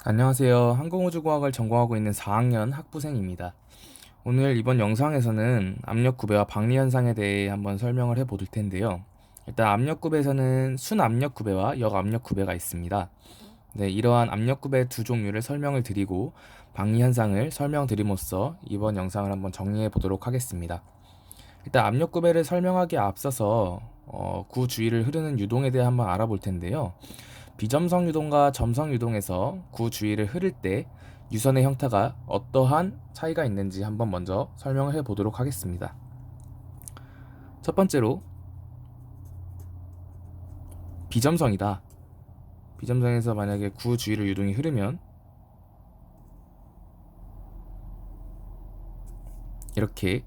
안녕하세요. 항공우주공학을 전공하고 있는 4학년 학부생입니다. 오늘 이번 영상에서는 압력구배와 방리현상에 대해 한번 설명을 해볼 텐데요. 일단 압력구배에서는 순압력구배와 역압력구배가 있습니다. 네, 이러한 압력구배 두 종류를 설명을 드리고 방리현상을 설명드림으로써 이번 영상을 한번 정리해 보도록 하겠습니다. 일단 압력구배를 설명하기에 앞서서 구 주위를 흐르는 유동에 대해 한번 알아볼 텐데요. 비점성 유동과 점성 유동에서 구 주위를 흐를 때 유선의 형태가 어떠한 차이가 있는지 한번 먼저 설명을 해 보도록 하겠습니다. 첫 번째로 비점성이다. 비점성에서 만약에 구 주위를 유동이 흐르면 이렇게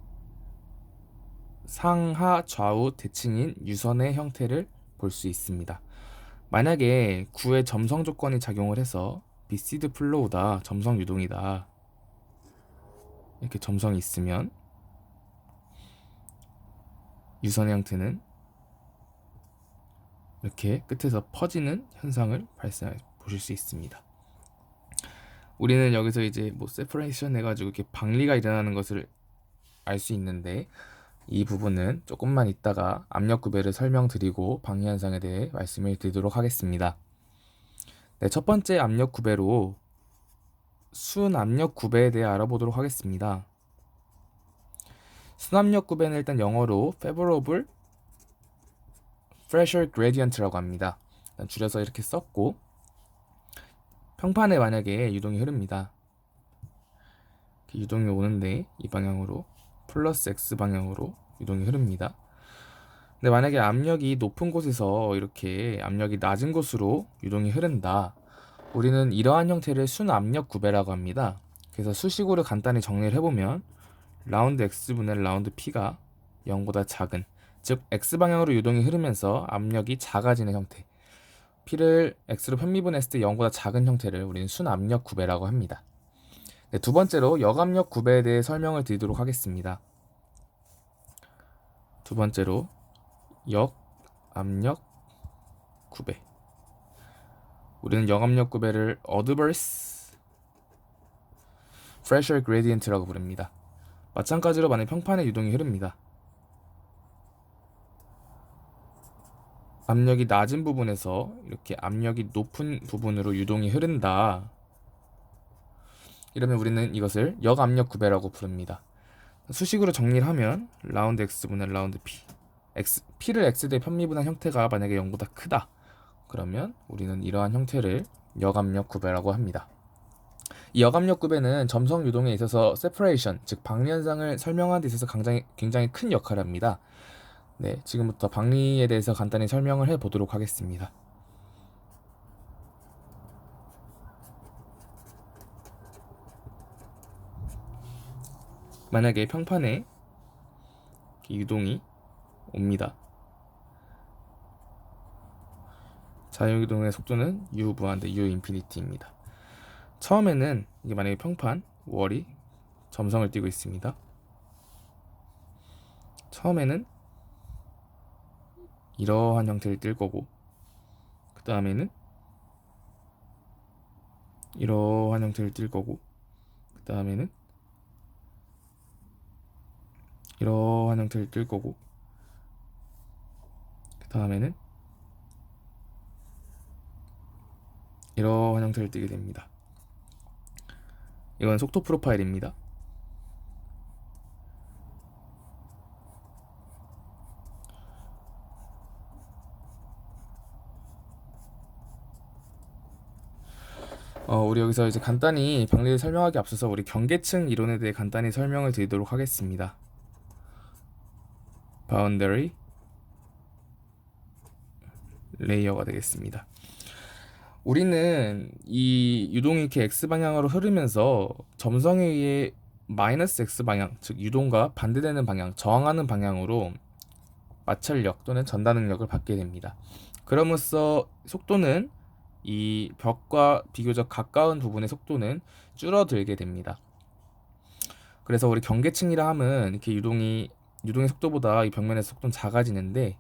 상하 좌우 대칭인 유선의 형태를 볼 수 있습니다. 만약에 구의 점성 조건이 작용을 해서 비시드 플로우다, 점성 유동이다, 이렇게 점성이 있으면 유선의 형태는 이렇게 끝에서 퍼지는 현상을 발생해 보실 수 있습니다. 우리는 여기서 이제 뭐 세퍼레이션 해가지고 이렇게 방리가 일어나는 것을 알 수 있는데, 이 부분은 조금만 이따가 압력 구배를 설명드리고 방리 현상에 대해 말씀을 드리도록 하겠습니다. 네, 첫 번째 압력 구배로 순압력 구배에 대해 알아보도록 하겠습니다. 순압력 구배는 일단 영어로 favorable pressure gradient라고 합니다. 일단 줄여서 이렇게 썼고, 평판에 만약에 유동이 흐릅니다. 유동이 오는데 이 방향으로 플러스 x 방향으로 유동이 흐릅니다. 근데 만약에 압력이 높은 곳에서 이렇게 압력이 낮은 곳으로 유동이 흐른다. 우리는 이러한 형태를 순압력 구배라고 합니다. 그래서 수식으로 간단히 정리를 해보면 라운드 x분의 라운드 p가 0보다 작은, 즉 x방향으로 유동이 흐르면서 압력이 작아지는 형태, p를 x로 편미분했을 때 0보다 작은 형태를 우리는 순압력 구배라고 합니다. 네, 두 번째로 역압력 구배에 대해 설명을 드리도록 하겠습니다. 두 번째로 역압력 구배, 우리는 역압력 구배를 adverse pressure gradient라고 부릅니다. 마찬가지로 만약 평판에 유동이 흐릅니다. 압력이 낮은 부분에서 이렇게 압력이 높은 부분으로 유동이 흐른다. 이러면 우리는 이것을 역압력 구배라고 부릅니다. 수식으로 정리를 하면 라운드 x분의 라운드 p, p를 x대 편미분한 형태가 만약에 0보다 크다. 그러면 우리는 이러한 형태를 역압력 구배라고 합니다. 이 역압력 구배는 점성 유동에 있어서 세퍼레이션, 즉 방리 현상을 설명하는 데 있어서 굉장히 큰 역할을 합니다. 네, 지금부터 방리에 대해서 간단히 설명을 해 보도록 하겠습니다. 만약에 평판에 유동이 옵니다. 자유유동의 속도는 u 무한대 u 인피니티입니다. 처음에는 이게 만약에 평판 월이 점성을 띠고 있습니다. 처음에는 이러한 형태를 띌 거고, 그 다음에는 이러한 형태를 띌 거고, 그 다음에는 이러한 형태를 띌 거고, 그 다음에는 이러한 형태를 띠게 됩니다. 이건 속도 프로파일입니다. 우리 여기서 이제 간단히 방리를 설명하기 앞서서 우리 경계층 이론에 대해 간단히 설명을 드리도록 하겠습니다. 바운더리 레이어가 되겠습니다. 우리는 이 유동이 이렇게 x방향으로 흐르면서 점성에 의해 마이너스 x방향, 즉 유동과 반대되는 방향, 저항하는 방향으로 마찰력 또는 전다 능력을 받게 됩니다. 그럼으로써 속도는 이 벽과 비교적 가까운 부분의 속도는 줄어들게 됩니다. 그래서 우리 경계층이라 함은 이렇게 유동의 속도보다 이 벽면의 속도는 작아지는데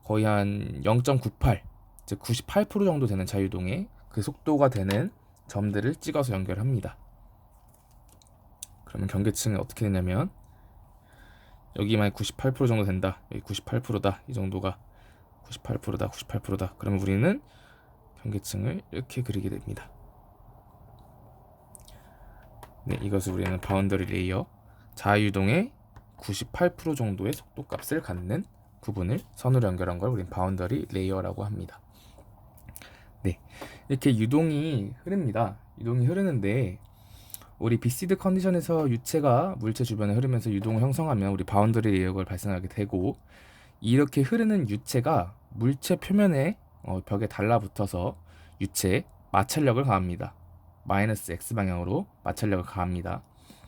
거의 한 0.98, 즉 98% 정도 되는 자유동의 그 속도가 되는 점들을 찍어서 연결합니다. 그러면 경계층은 어떻게 되냐면 여기만 98% 정도 된다. 여기 98%다. 이 정도가 98%다. 98%다. 그러면 우리는 경계층을 이렇게 그리게 됩니다. 네, 이것을 우리는 바운더리 레이어, 자유동의 98% 정도의 속도값을 갖는 부분을 선으로 연결한 걸 우리는 바운더리 레이어라고 합니다. 네, 이렇게 유동이 흐릅니다. 유동이 흐르는데 우리 비시드 컨디션에서 유체가 물체 주변에 흐르면서 유동을 형성하면 우리 바운더리 레이어가 발생하게 되고, 이렇게 흐르는 유체가 물체 표면에 벽에 달라붙어서 유체에 마찰력을 가합니다. 마이너스 x 방향으로 마찰력을 가합니다.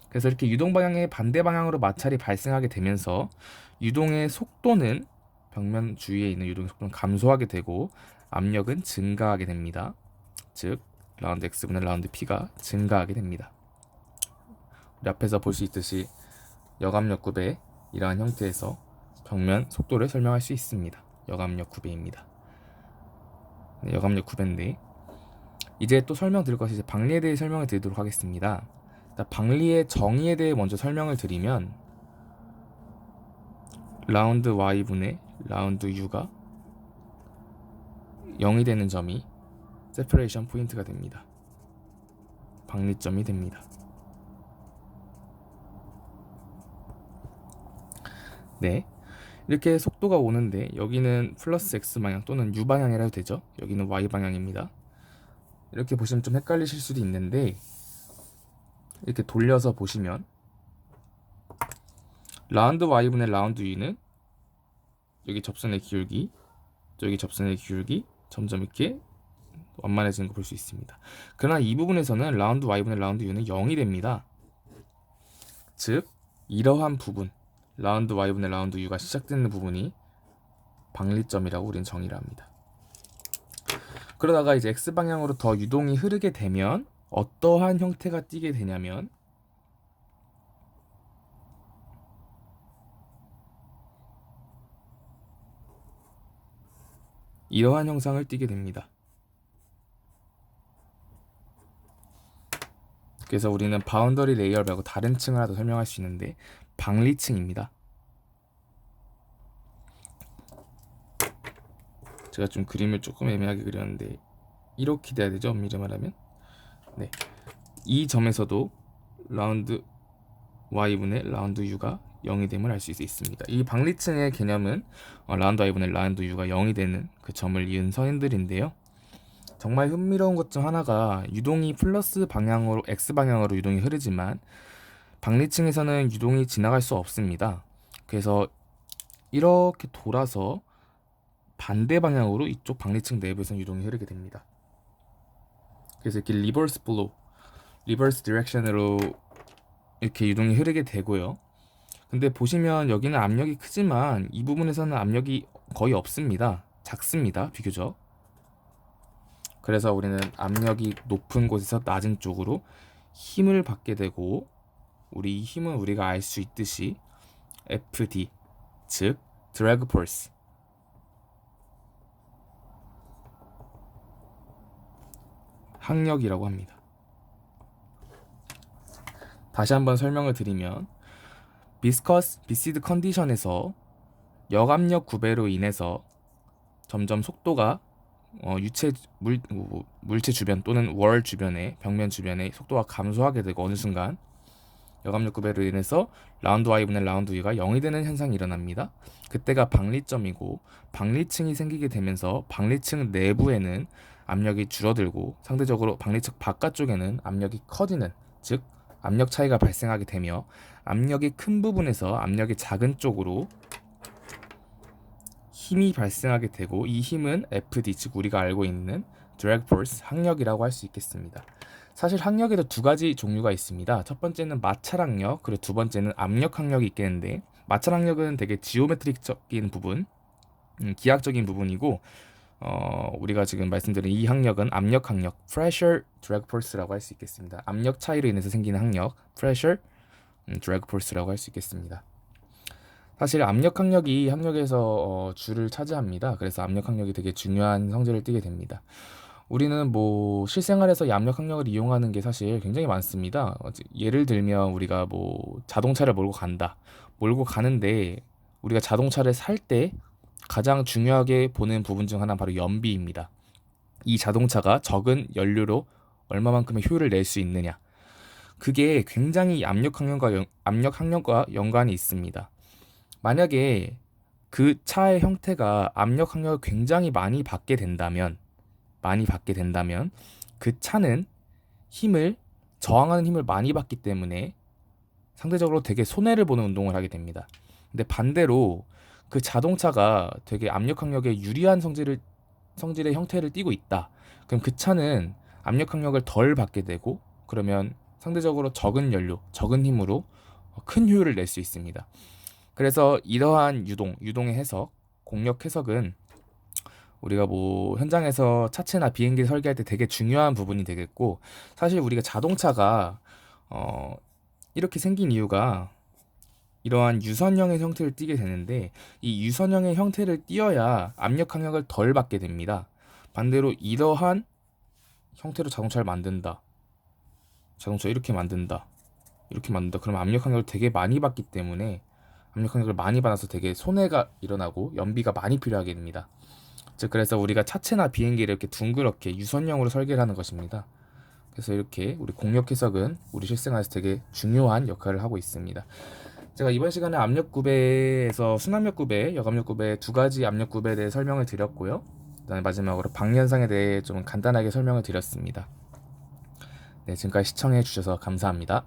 그래서 이렇게 유동 방향의 반대 방향으로 마찰이 발생하게 되면서 유동의 속도는, 벽면 주위에 있는 유동의 속도는 감소하게 되고 압력은 증가하게 됩니다. 즉 라운드 x분의 라운드 p가 증가하게 됩니다. 우리 앞에서 볼 수 있듯이 역압력굽의 이러한 형태에서 벽면 속도를 설명할 수 있습니다. 역압력굽입니다. 네, 역압력굽인데 이제 또 설명드릴 것이 이제 방리에 대해 설명을 드리도록 하겠습니다. 방리의 정의에 대해 먼저 설명을 드리면 라운드 y분의 라운드 u가 0이 되는 점이 세퍼레이션 포인트가 됩니다. 방리점이 됩니다. 네, 이렇게 속도가 오는데 여기는 플러스 x 방향 또는 u 방향이라 해도 되죠. 여기는 y 방향입니다. 이렇게 보시면 좀 헷갈리실 수도 있는데 이렇게 돌려서 보시면 라운드 y분의 라운드 u는 여기 접선의 기울기, 여기 접선의 기울기 점점 이렇게 완만해지는 거 볼 수 있습니다. 그러나 이 부분에서는 라운드 y분의 라운드 u는 0이 됩니다. 즉 이러한 부분, 라운드 y분의 라운드 u가 시작되는 부분이 방리점이라고 우리는 정의를 합니다. 그러다가 이제 x방향으로 더 유동이 흐르게 되면 어떠한 형태가 띠게 되냐면 이러한 형상을 띠게 됩니다. 그래서 우리는 바운더리 레이어 말고 다른 층을 하나 더 설명할 수 있는데 방리층입니다. 제가 좀 그림을 조금 애매하게 그렸는데 이렇게 돼야 되죠, 엄밀히 말하면. 네, 이 점에서도 라운드 y분의 라운드 u가 0이 됨을 알 수 있습니다. 이 방리층의 개념은 라운드 y분의 라운드 u가 0이 되는 그 점을 이은 선인들인데요. 정말 흥미로운 것 중 하나가 유동이 플러스 방향으로 x 방향으로 유동이 흐르지만 방리층에서는 유동이 지나갈 수 없습니다. 그래서 이렇게 돌아서 반대 방향으로 이쪽 방리층 내부에서는 유동이 흐르게 됩니다. 그래서 이렇게 리버스 플로우, 리버스 디렉션으로 이렇게 유동이 흐르게 되고요. 근데 보시면 여기는 압력이 크지만 이 부분에서는 압력이 거의 없습니다. 작습니다, 비교적. 그래서 우리는 압력이 높은 곳에서 낮은 쪽으로 힘을 받게 되고, 우리 이 힘은 우리가 알 수 있듯이 FD, 즉 드래그 포스, 항력이라고 합니다. 다시 한번 설명을 드리면 비시드 컨디션에서 역압력 구배로 인해서 점점 속도가 물체 주변 또는 월 주변에, 벽면 주변에 속도가 감소하게 되고 어느 순간 역압력 구배로 인해서 라운드 y분의 라운드 u가 0이 되는 현상이 일어납니다. 그때가 방리점이고, 방리층이 생기게 되면서 방리층 내부에는 압력이 줄어들고 상대적으로 방리층 바깥쪽에는 압력이 커지는, 즉 압력 차이가 발생하게 되며 압력이 큰 부분에서 압력이 작은 쪽으로 힘이 발생하게 되고, 이 힘은 FD, 즉 우리가 알고 있는 드래그 포스, 항력이라고 할 수 있겠습니다. 사실 항력에도 두 가지 종류가 있습니다. 첫 번째는 마찰 항력, 그리고 두 번째는 압력 항력이 있겠는데, 마찰 항력은 되게 지오메트릭적인 부분, 기하학적인 부분이고, 우리가 지금 말씀드린 이 항력은 압력 항력, pressure drag force라고 할 수 있겠습니다. 압력 차이로 인해서 생기는 항력, pressure drag force라고 할 수 있겠습니다. 사실 압력 항력이 항력에서 주를 차지합니다. 그래서 압력 항력이 되게 중요한 성질을 띠게 됩니다. 우리는 뭐 실생활에서 이 압력 항력을 이용하는 게 사실 굉장히 많습니다. 예를 들면 우리가 뭐 자동차를 몰고 간다. 몰고 가는데 우리가 자동차를 살 때 가장 중요하게 보는 부분 중 하나는 바로 연비입니다. 이 자동차가 적은 연료로 얼마만큼의 효율을 낼 수 있느냐. 그게 굉장히 압력 항력과 연관이 있습니다. 만약에 그 차의 형태가 압력 항력을 굉장히 많이 받게 된다면 그 차는 힘을 저항하는 힘을 많이 받기 때문에 상대적으로 되게 손해를 보는 운동을 하게 됩니다. 근데 반대로 그 자동차가 되게 압력 항력에 유리한 성질의 형태를 띠고 있다. 그럼 그 차는 압력 항력을 덜 받게 되고 그러면 상대적으로 적은 연료, 적은 힘으로 큰 효율을 낼 수 있습니다. 그래서 이러한 유동의 해석, 공력 해석은 우리가 뭐 현장에서 차체나 비행기 설계할 때 되게 중요한 부분이 되겠고, 사실 우리가 자동차가 어 이렇게 생긴 이유가 이러한 유선형의 형태를 띠게 되는데, 이 유선형의 형태를 띄어야 압력 항력을 덜 받게 됩니다. 반대로 이러한 형태로 자동차를 만든다. 자동차 이렇게 만든다. 그러면 압력 항력을 되게 많이 받기 때문에 압력 항력을 많이 받아서 되게 손해가 일어나고 연비가 많이 필요하게 됩니다. 즉 그래서 우리가 차체나 비행기를 이렇게 둥그렇게 유선형으로 설계를 하는 것입니다. 그래서 이렇게 우리 공력 해석은 우리 실생활에서 되게 중요한 역할을 하고 있습니다. 제가 이번 시간에 압력 구배에서 순압력 구배, 역압력 구배 두 가지 압력 구배에 대해 설명을 드렸고요. 그다음에 마지막으로 방리현상에 대해 좀 간단하게 설명을 드렸습니다. 네, 지금까지 시청해 주셔서 감사합니다.